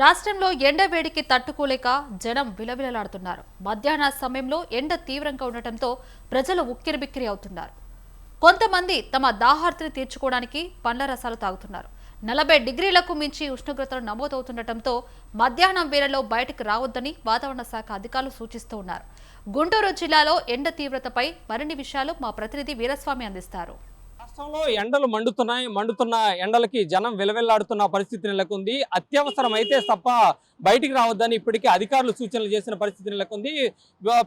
రాష్ట్రంలో ఎండ వేడికి తట్టుకోలేక జనం విలవిలలాడుతున్నారు. మధ్యాహ్న సమయంలో ఎండ తీవ్రంగా ఉండటంతో ప్రజలు ఉక్కిరిబిక్కిరి అవుతున్నారు. కొంతమంది తమ దాహార్తిని తీర్చుకోవడానికి పండ్ల రసాలు తాగుతున్నారు. 40 డిగ్రీలకు మించి ఉష్ణోగ్రతలు నమోదవుతుండటంతో మధ్యాహ్నం వేళలో బయటకు రావద్దని వాతావరణ శాఖ అధికారులు సూచిస్తూ ఉన్నారు. గుంటూరు జిల్లాలో ఎండ తీవ్రతపై మరిన్ని విషయాలు మా ప్రతినిధి వీరస్వామి అందిస్తారు. రాష్ట్రంలో ఎండలు మండుతున్న ఎండలకి జనం విలవిల్లాడుతున్న పరిస్థితి నెలకొంది. అత్యవసరం అయితే తప్ప బయటికి రావద్దని ఇప్పటికే అధికారులు సూచనలు చేసిన పరిస్థితి నెలకొంది.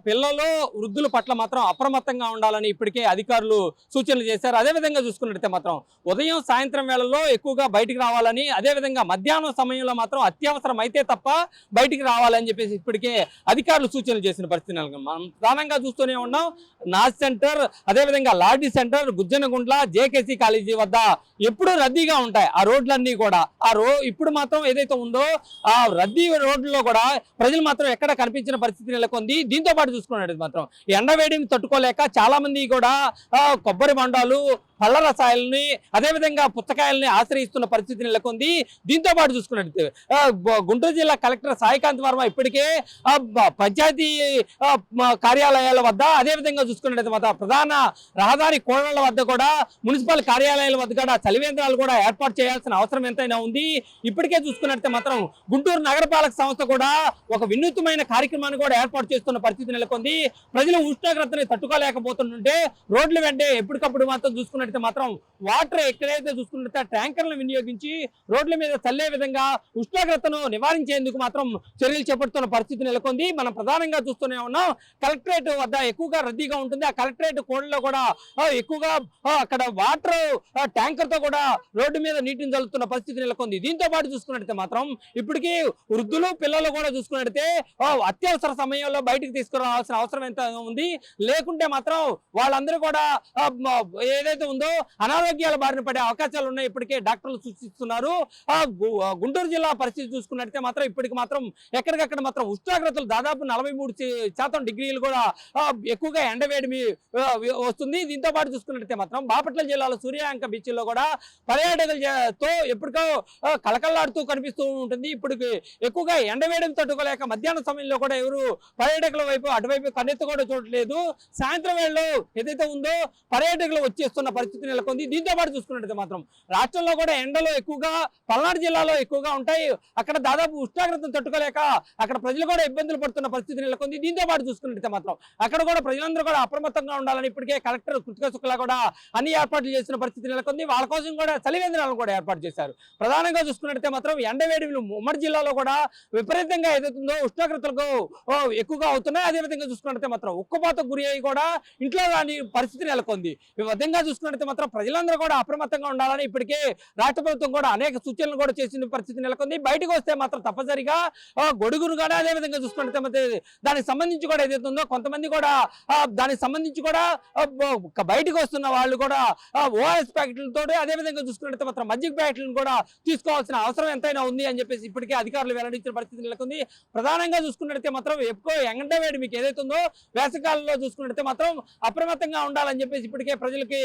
పిల్లలు వృద్ధుల పట్ల మాత్రం అప్రమత్తంగా ఉండాలని ఇప్పటికే అధికారులు సూచనలు చేశారు. అదేవిధంగా చూసుకున్నట్లయితే మాత్రం ఉదయం సాయంత్రం వేళల్లో ఎక్కువగా బయటికి రావాలని, అదేవిధంగా మధ్యాహ్నం సమయంలో మాత్రం అత్యవసరం అయితే తప్ప బయటికి రావాలని చెప్పేసి ఇప్పటికే అధికారులు సూచనలు చేసిన పరిస్థితి నెలకొంది. మనం ప్రధానంగా చూస్తూనే ఉన్నాం. నాస్ సెంటర్, అదేవిధంగా lodge centre, Gujjanagundla, JKC college వద్ద ఎప్పుడు రద్దీగా ఉంటాయి ఆ రోడ్లన్నీ కూడా. ఇప్పుడు మాత్రం ఏదైతే ఉందో ఆ రద్దీ రోడ్లలో కూడా ప్రజలు మాత్రం ఎక్కడ కనిపించిన పరిస్థితి నెలకొంది. దీంతో పాటు చూసుకున్నట్టు మాత్రం ఎండవేడిని తట్టుకోలేక చాలా మంది కూడా కొబ్బరి బొండాలు, పళ్ళ రసాయలని, అదేవిధంగా పుచ్చకాయలని ఆశ్రయిస్తున్న పరిస్థితి నెలకొంది. దీంతో పాటు చూసుకున్నట్టు గుంటూరు జిల్లా కలెక్టర్ సాయికాంత్ వర్మ ఇప్పటికే పంచాయతీ కార్యాలయాల వద్ద, అదేవిధంగా చూసుకున్నట్టు మాత్రం ప్రధాన రహదారి కోణాల వద్ద కూడా, మున్సిపల్ కార్యాలయాల వద్ద కూడా చలివేంద్రాలు కూడా ఏర్పాటు చేయాల్సిన అవసరం ఎంతైనా ఉంది. ఇప్పటికే చూసుకున్నట్టే మాత్రం గుంటూరు నగరపాలక సంస్థ కూడా ఒక వినూత్నమైన కార్యక్రమాన్ని కూడా ఏర్పాటు చేస్తున్న పరిస్థితి నెలకొంది. ప్రజలు ఉష్ణోగ్రతని తట్టుకోలేకపోతుంటే రోడ్ల వెంటే ఎప్పటికప్పుడు మాత్రం చూసుకున్నట్టు మాత్రం వాటర్ ఎక్కడైతే చూసుకున్నట్టు ట్యాంకర్లను వినియోగించి రోడ్ల మీద చల్లే విధంగా ఉష్ణోగ్రతను నివారించేందుకు మాత్రం చర్యలు చేపడుతున్న పరిస్థితి నెలకొంది. మనం ప్రధానంగా చూస్తూనే ఉన్నాం. కలెక్టరేట్ వద్ద ఎక్కువగా రద్దీగా ఉంటుంది. ఆ కలెక్టరేట్ కోడలో కూడా ఎక్కువగా అక్కడ వాటర్ ట్యాంకర్ తో కూడా రోడ్డు మీద నీటిని చల్లుతున్న పరిస్థితి నెలకొంది. దీంతో పాటు చూసుకున్నట్లయితే మాత్రం ఇప్పటికీ వృద్ధులు, పిల్లలు కూడా చూసుకున్నట్లయితే అత్యవసర సమయంలో బయటికి తీసుకురావాల్సిన అవసరం ఎంత ఉంది. లేకుంటే మాత్రం వాళ్ళందరూ కూడా ఏదైతే ఉందో అనారోగ్యాల బారిన పడే అవకాశాలు ఉన్నాయి. ఇప్పటికే డాక్టర్లు సూచిస్తున్నారు. గుంటూరు జిల్లా పరిస్థితి చూసుకున్నట్లయితే మాత్రం ఇప్పటికి మాత్రం ఎక్కడికక్కడ మాత్రం ఉష్ణోగ్రతలు దాదాపు 43% డిగ్రీలు కూడా ఎక్కువగా ఎండవేడిమి వస్తుంది. దీంతో పాటు చూసుకున్నట్లయితే మాత్రం బాపట్ల జిల్లాలో సూర్యాంక బీచ్ లో కూడా పర్యాటకులతో ఎప్పటికో కలకల్లాడుతూ కనిపిస్తూ ఉంటుంది. ఇప్పుడు ఎక్కువగా ఎండవేడిని తట్టుకోలేక మధ్యాహ్నం సమయంలో కూడా ఎవరు పర్యాటకుల వైపు అటువైపు కన్నెత్తి కూడా చూడట్లేదు. సాయంత్రం వేళలో ఏదైతే ఉందో పర్యాటకులు వచ్చేస్తున్న పరిస్థితి నెలకొంది. దీంతో పాటు చూసుకున్నట్లయితే మాత్రం రాష్ట్రంలో కూడా ఎండలు ఎక్కువగా పల్నాడు జిల్లాలో ఎక్కువగా ఉంటాయి. అక్కడ దాదాపు ఉష్ణోగ్రతను తట్టుకోలేక అక్కడ ప్రజలు కూడా ఇబ్బందులు పడుతున్న పరిస్థితి నెలకొంది. దీంతో పాటు చూసుకున్నట్లయితే మాత్రం అక్కడ కూడా ప్రజలందరూ కూడా అప్రమత్తంగా ఉండాలని ఇప్పటికే కలెక్టర్ కృతికా శుక్లా కూడా అన్ని ఏర్పాట్లు చేసిన పరిస్థితి నెలకొంది. వాళ్ళ కోసం కూడా చలివేంద్రాలను కూడా ఏర్పాటు చేశారు. ప్రధానంగా చూసుకున్నట్లయితే మాత్రం ఎండవేడిలు ఉమ్మడి జిల్లాలో కూడా విపరీతంగా ఏదైతుందో ఉష్ణోగ్రతలకు ఎక్కువగా అవుతున్నాయి. అదేవిధంగా చూసుకున్నట్లయితే మాత్రం ఉక్కుపోతకు గురి అయ్యి కూడా ఇంట్లో రాని పరిస్థితి నెలకొంది. ఈ విధంగా చూసుకున్నట్లయితే మాత్రం ప్రజలందరూ కూడా అప్రమత్తంగా ఉండాలని ఇప్పటికే రాష్ట్ర ప్రభుత్వం కూడా అనేక సూచనలు కూడా చేసిన పరిస్థితి నెలకొంది. బయటకు వస్తే మాత్రం తప్పనిసరిగా గొడుగును కూడా అదేవిధంగా చూసుకున్నట్లయితే దానికి సంబంధించి కూడా ఏదైతే ఉందో కొంతమంది కూడా దానికి సంబంధించి కూడా బయటకు వస్తున్న వాళ్ళు కూడా ఓఆర్ఎస్ ప్యాకెట్లతో, అదేవిధంగా చూసుకున్నట్లయితే మాత్రం మజ్జిగ ప్యాకెట్లను కూడా తీసుకోవాల్సిన అవసరం ఎంతైనా ఉంది అని చెప్పేసి ఇప్పటికే అధికారులు వెల్లడించిన పరిస్థితి నెలకొంది. ప్రధానంగా చూసుకున్నట్లయితే మాత్రం ఎక్కువ ఎండవేడి మీకు ఏదైతే ఉందో వేసవికాలంలో చూసుకున్నట్లయితే మాత్రం అప్రమత్తంగా ఉండాలని చెప్పేసి ఇప్పటికే ప్రజలకి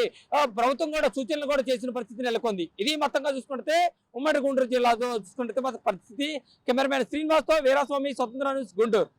ప్రభుత్వం కూడా సూచనలు కూడా చేసిన పరిస్థితి నెలకొంది. ఇది మొత్తంగా చూసుకుంటే ఉమ్మడి గుంటూరు జిల్లాలో చూసుకుంటే పరిస్థితి. కెమెరామెన్ శ్రీనివాస్తో వీరాస్వామి, స్వతంత్ర న్యూస్, గుంటూరు.